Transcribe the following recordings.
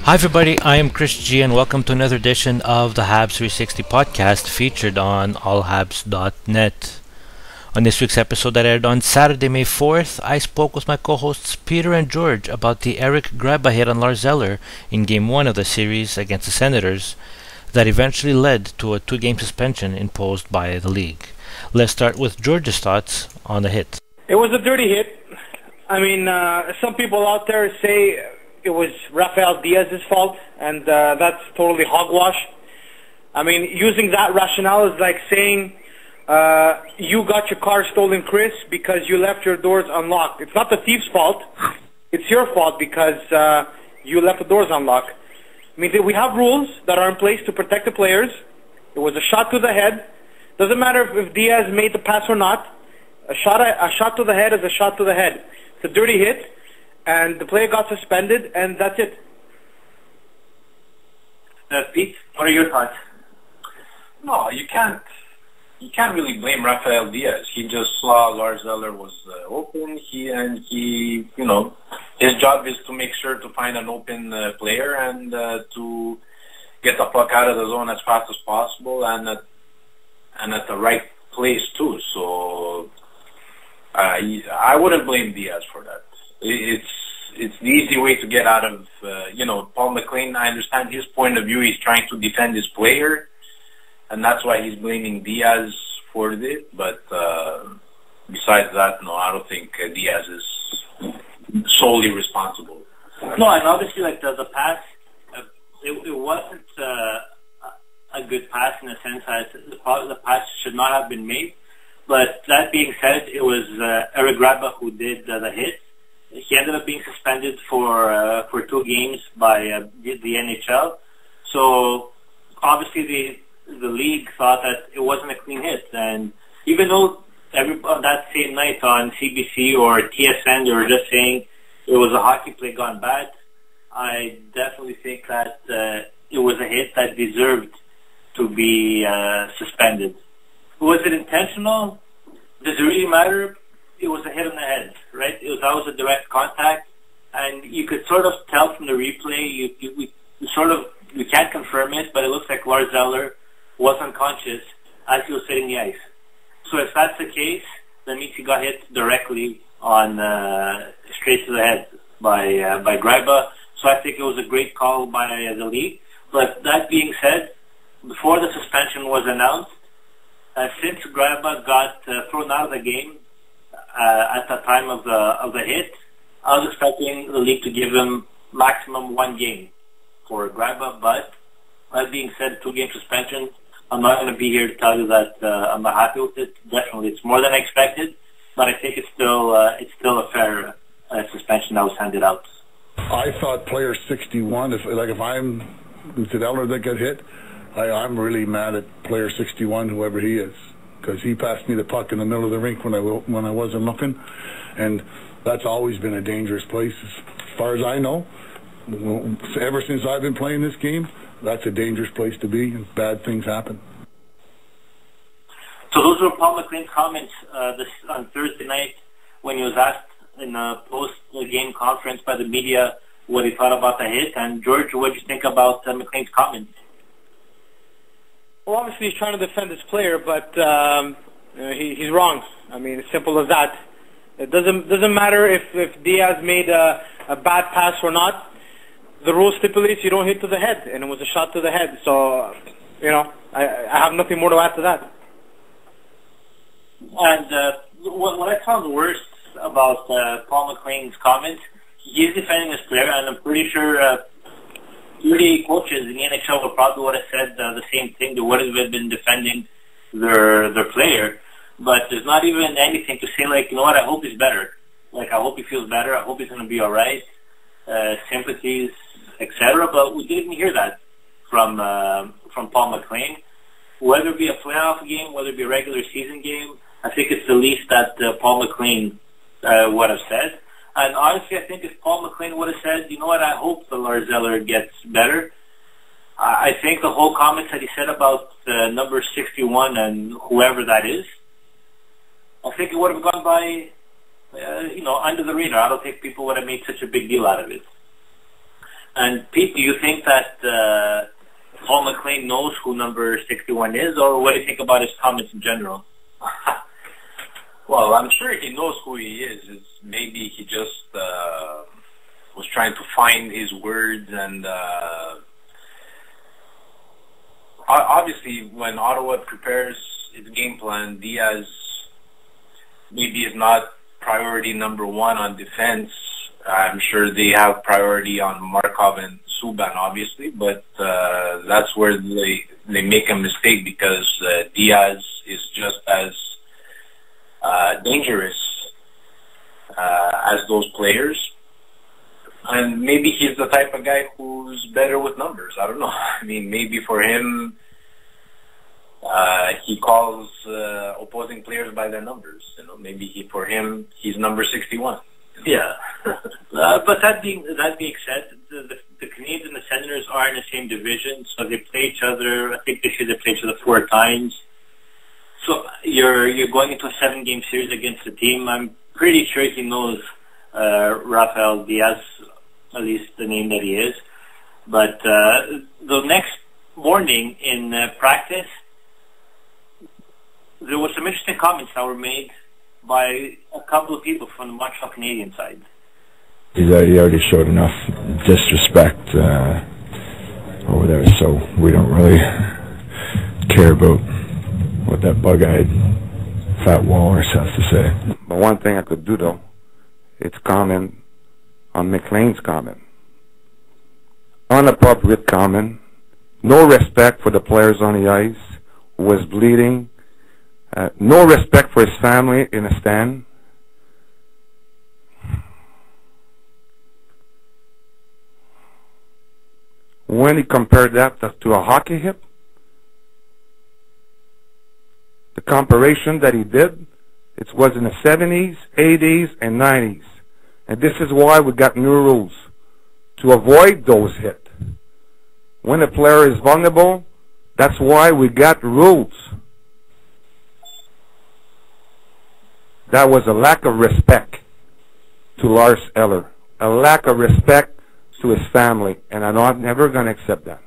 Hi everybody, I am Chris G and welcome to another edition of the Habs360 podcast featured on allhabs.net. On this week's episode that aired on Saturday, May 4th, I spoke with my co-hosts Peter and George about the Eric Gryba hit on Lars Eller in Game 1 of the series against the Senators that eventually led to a 2-game suspension imposed by the league. Let's start with George's thoughts on the hit. It was a dirty hit. I mean, some people out there say it was Rafael Diaz's fault, and that's totally hogwash. I mean, using that rationale is like saying you got your car stolen, Chris, because you left your doors unlocked. It's not the thief's fault. It's your fault because you left the doors unlocked. I mean, we have rules that are in place to protect the players. It was a shot to the head. Doesn't matter if Diaz made the pass or not. A shot to the head is a shot to the head. It's a dirty hit, and the player got suspended, and that's it. Pete, what are your thoughts? No, you can't really blame Rafael Diaz. He just saw Lars Eller was open. His job is to make sure to find an open player and to get the puck out of the zone as fast as possible and at the right place too. So I wouldn't blame Diaz for that. It's the easy way to get out of, Paul McLean. I understand his point of view. He's trying to defend his player, and that's why he's blaming Diaz for it. But besides that, no, I don't think Diaz is solely responsible. No, and obviously, like the pass, it wasn't a good pass in the sense that the pass should not have been made. But that being said, it was Eric Gryba who did the hit. He ended up being suspended for 2 games by the NHL. So obviously the league thought that it wasn't a clean hit, and even though that same night on CBC or TSN they were just saying it was a hockey play gone bad, I definitely think that it was a hit that deserved to be suspended. Was it intentional? Does it really matter? It was a hit on the head, right? That was a direct contact, and you could sort of tell from the replay. We can't confirm it, but it looks like Lars Eller was unconscious as he was hitting the ice. So if that's the case, that means he got hit directly on straight to the head by Gryba. So I think it was a great call by the league. But that being said, before the suspension was announced, since Gryba got thrown out of the game at the time of the hit, I was expecting the league to give him maximum 1 game for Gryba. But that being said, 2-game suspension. I'm not going to be here to tell you that I'm not happy with it. Definitely, it's more than I expected, but I think it's still a fair suspension that was handed out. I thought player 61. If I'm Eller that got hit, I'm really mad at player 61, whoever he is, because he passed me the puck in the middle of the rink when I wasn't looking, and that's always been a dangerous place. As far as I know, ever since I've been playing this game, that's a dangerous place to be, and bad things happen. So those were Paul McLean's comments on Thursday night when he was asked in a post-game conference by the media what he thought about the hit. And George, what did you think about McLean's comments? Well, obviously he's trying to defend his player, but he's wrong. I mean, it's simple as that. It doesn't matter if Diaz made a bad pass or not. The rule stipulates you don't hit to the head, and it was a shot to the head. So, I have nothing more to add to that. And what I found worst about Paul McLean's comments, he's defending his player, and I'm pretty sure 30 coaches in the NHL probably would have said the same thing. They would have been defending their player. But there's not even anything to say like, you know what, I hope he's better. Like, I hope he feels better. I hope he's going to be all right. Sympathies, etc. But we didn't hear that from Paul McLean. Whether it be a playoff game, whether it be a regular season game, I think it's the least that Paul McLean would have said. And honestly, I think if Paul McLean would have said, you know what, I hope the Lars Eller gets better, I think the whole comments that he said about number 61 and whoever that is, I think it would have gone by under the radar. I don't think people would have made such a big deal out of it. And Pete, do you think that Paul McLean knows who number 61 is, or what do you think about his comments in general? Well, I'm sure he knows who he is. Maybe he just was trying to find his words, and obviously when Ottawa prepares its game plan, Diaz maybe is not priority number one on defense. I'm sure they have priority on Markov and Subban, obviously, but that's where they make a mistake, because Diaz is just as dangerous as those players. And maybe he's the type of guy who's better with numbers. I don't know. I mean, maybe for him, he calls opposing players by their numbers. You know, maybe for him, he's number 61. Yeah. But that being said, the Canadiens and the Senators are in the same division, so they play each other. I think this year they played each other 4 times. So you're going into a 7-game series against the team. I'm pretty sure he knows Rafael Diaz, at least the name that he is. But the next morning in practice, there was some interesting comments that were made by a couple of people from the Montreal Canadiens side. He already showed enough disrespect over there, so we don't really care about what that bug-eyed fat walrus has to say. But one thing I could do, though, it's comment on McLean's comment. Inappropriate comment, no respect for the players on the ice, who was bleeding, no respect for his family in a stand. When he compared that to a hockey hip, the comparison that he did, it was in the 70s, 80s, and 90s. And this is why we got new rules, to avoid those hits. When a player is vulnerable, that's why we got rules. That was a lack of respect to Lars Eller, a lack of respect to his family, and I'm never going to accept that.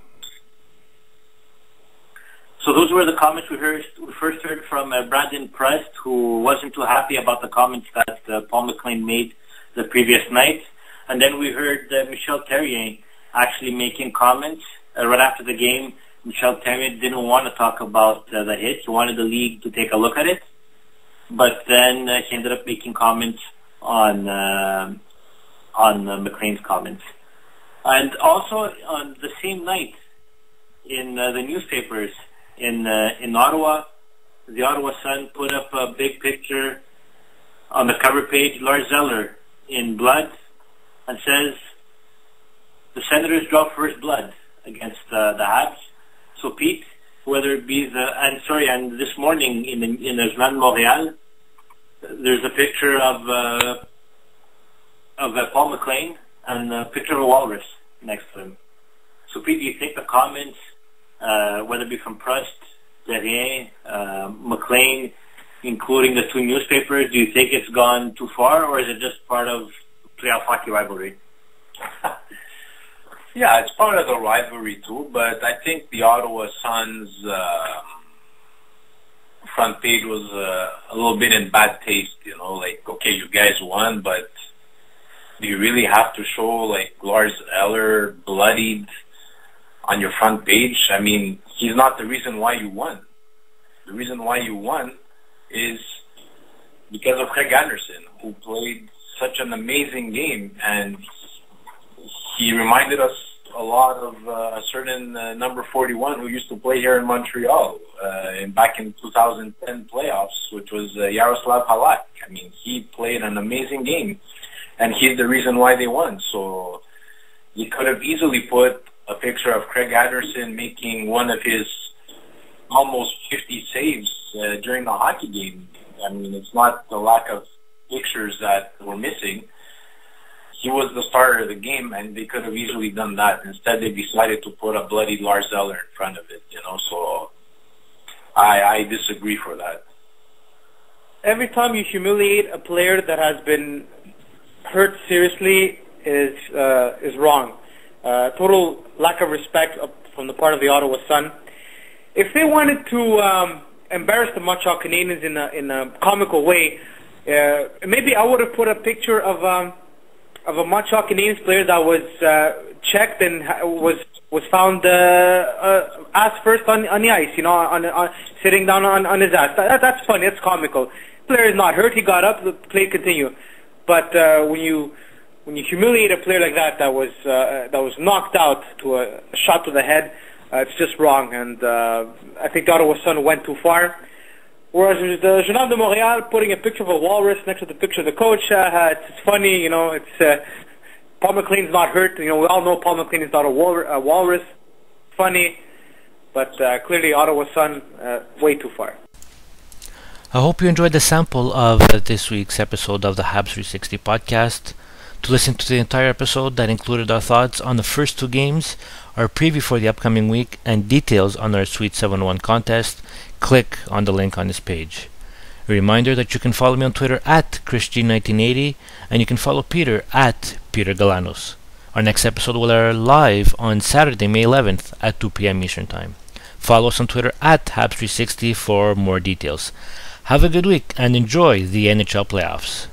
So those were the comments we first heard from Brandon Prest, who wasn't too happy about the comments that Paul McLean made the previous night. And then we heard Michel Therrien actually making comments right after the game. Michel Therrien didn't want to talk about the hit. He wanted the league to take a look at it. But then he ended up making comments on McLean's comments. And also on the same night, in the newspapers in Ottawa, the Ottawa Sun put up a big picture on the cover page, Lars Eller in blood, and says the Senators draw first blood against the Habs. So Pete, whether it be and this morning in the Journal de Montréal, there's a picture of Paul McLean and a picture of a walrus next to him. So Pete, do you think the comments, whether it be from Prost, Therrien, McLean, including the 2 newspapers, do you think it's gone too far, or is it just part of playoff hockey rivalry? Yeah, it's part of the rivalry too, but I think the Ottawa Sun's front page was a little bit in bad taste, you know, like, okay, you guys won, but do you really have to show, like, Lars Eller bloodied on your front page? I mean, he's not the reason why you won. The reason why you won is because of Craig Anderson, who played such an amazing game, and he reminded us a lot of a certain number 41 who used to play here in Montreal back in 2010 playoffs, which was Yaroslav Halak. I mean, he played an amazing game, and he's the reason why they won. So you could have easily put a picture of Craig Anderson making one of his almost 50 saves during the hockey game. I mean, it's not the lack of pictures that were missing. He was the starter of the game, and they could have easily done that. Instead, they decided to put a bloody Lars Eller in front of it, you know, so I disagree for that. Every time you humiliate a player that has been hurt seriously is wrong. Total lack of respect from the part of the Ottawa Sun. If they wanted to embarrass the Montreal Canadiens in a comical way, maybe I would have put a picture of a Montreal Canadiens player that was checked and was found ass first on the ice, on sitting down on his ass. That's funny. That's comical. Player is not hurt. He got up. The play continued. But when you humiliate a player like that was knocked out to a shot to the head, it's just wrong. And I think the Ottawa Sun went too far. Whereas the Journal de Montréal putting a picture of a walrus next to the picture of the coach, it's funny. It's Paul McLean's not hurt. We all know Paul McLean is not a walrus. Funny, but clearly Ottawa Sun way too far. I hope you enjoyed the sample of this week's episode of the Habs360 podcast. To listen to the entire episode that included our thoughts on the first two games, our preview for the upcoming week, and details on our Sweet 7-1 contest, click on the link on this page. A reminder that you can follow me on Twitter at ChrisG1980, and you can follow Peter at Peter Galanos. Our next episode will air live on Saturday, May 11th at 2 p.m. Eastern Time. Follow us on Twitter at Habs360 for more details. Have a good week and enjoy the NHL playoffs.